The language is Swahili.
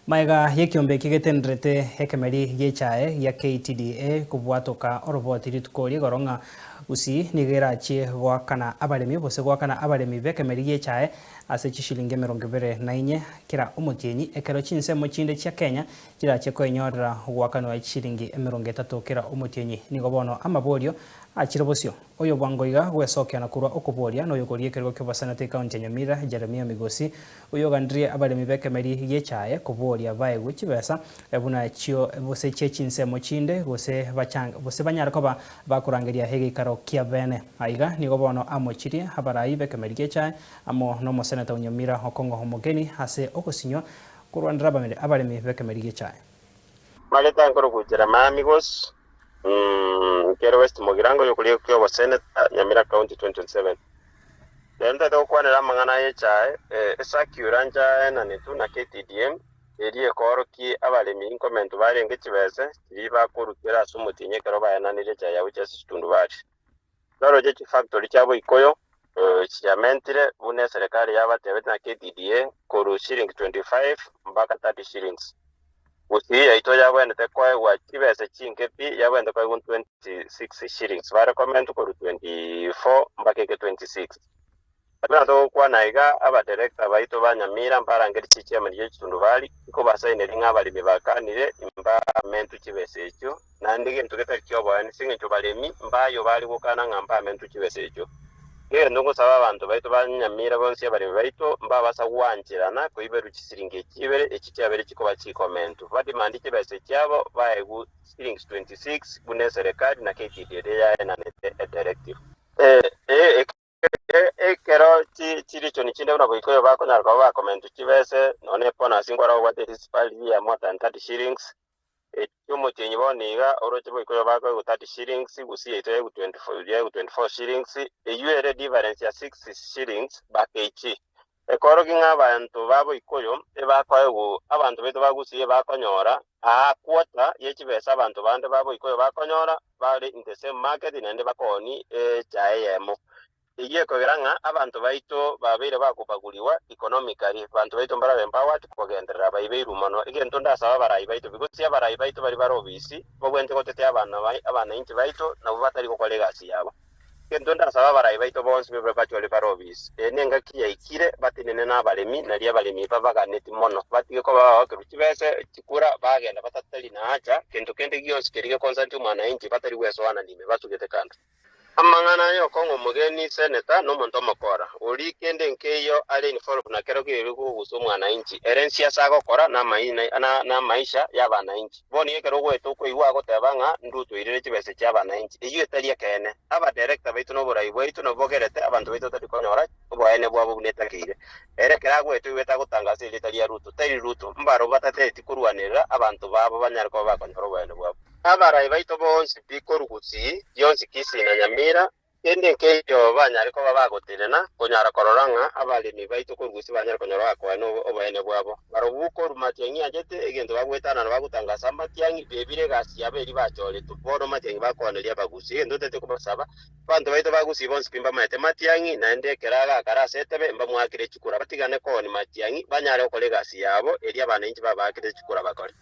Maiga yekiombe kigetendrete ekemeri gechae ya KTDA kubwatoka oroboti ritukori goronga usi nigerachi gwakana abaremi bose gwakana abaremi bekemeri gechae ase chishilingi 24 kira omotienyi ekero chinsemo chinde chia Kenya kirache koenyorera gwakanwa chishilingi 30 kira omotienyi nigo bono amaborio achire bosio oyo bwangoiga gwesokiana kurwa okuboria no yogorie kergo kyobasanate county Nyamira Jeremia Migosi oyo gandrie abaremi bekemeri gechae kuboria bae chibesa ebuna chio bose chinsemo chinde bose bachanga bose banyara koba bakurangeria hege karo kia bene aiga nigo bono amochirie habarai bekemeri gechae amo no mosenata Nyamira Okongo homogeni ase okosinyo kurwandira abaremi bekemeri gechae maleta nkoro kujira mamigos Kero West Mogirango yokulie kyo Senator Nyamira County 2027. Lenda to kwa na mangana yechae esakuranja na netu na KTDM eri ekoroki abalemi inkomentu bari ngechibese liba kurukira sumutinye kero bayana nirecha ya uche situndu bari. Laro je factory cyabo ikoyo chiamentire bune serikali yabatebe na KTDA koru shilling 25 mpaka 30 shillings. Usi yaito yabwende tekwa wa kibese chinkepi yabwende kwa 26 shillings ba recommend ko 24 mbake ke 26 abana to kwa naiga aba director baito banyamira mpara ngeri chiche muri yechitundu bali ko basaine ringa bali bibakanire imba mentu kibese ekyo nandige ntugeta kyobo ani singe cyo balemi mbayo bali gukana ngamba mentu kibese ekyo Kero ndongo saba abantu baito banyamira bonse bari baito mbabasa wanjirana ko iberu chisiringe kibere ekityabere kikoba chikomento badimandi kibese kyabo baegu shillings 26 bune serikali na KTDA ya na directive kero chiri choni chinde una boikoyo bako na ko ba comment kibese none pona singora what is pali ya more than 30 shillings Yomo chenye boniga oroche boikoyo bako 30 shillings gusi ito 24 shillings eyuere difference ya 6 shillings bakechi ekoro kinga abantu babo ikoyo ebakwayo abantu beto bagusiye bakonyora kwota yechibesa abantu bande babo ikoyo bakonyora bali in the same market nende bakoni chaeyemo iye kogeranga abantu baito babere bakupaguliwa economically abantu baito mbara empowered kugenderera baibeiru mono igento ndasaba barayi baito bigusi abarayi baito bari barobisi bogwente gotete abana inti baito na bubatari ko legasi yabo igento ndasaba barayi baito bonse bebe bachole barobisi nenga kiya ikire batinene nabalemi nali abalemi babaganeti mono batige ko baba kirukibese kikura bagenda batatali na acha kento kende giyonse kerige consent mwana inti batari wesoana nime batugete kanda Amangana yo kongo mugeni seneta no monto makora uri kende nkeyo ale inform na kero kirugo guso mwana inchi erensia sago kora na maisha ya bana inchi boni yekero gweto ko iwa go tabanga nduto irere chibese cha bana inchi iyo etalia kene aba director baitu no borai baitu no bogerete abantu baitu tati konyora bo ene bwabo bunetakire ere kera gweto weta gutangasa ile talia ruto tari ruto mbaro batate tikurwanira abantu babo banyarko bakonyoro bene bwabo abarayi baito bonse bikorugusi yonse kisi na Nyamira kende keyo banyariko babagotirena konyara kororanga abalimi baito kurugusi banyara konyora kwa no obene bwabo barobuko rumatyengi agete egento bagwetana no bagutangasa matyangi bebire gasi aberi bachole tuporo matyangi bakonelia bagusi endo tete kubasaba bantu baito bagusi bonse pimba mate matyangi na ende keraga karasetebe mba mwakire chikura batigane ko ni matyangi banyara ko legasi yabo eri abana inji babakire chikura bakore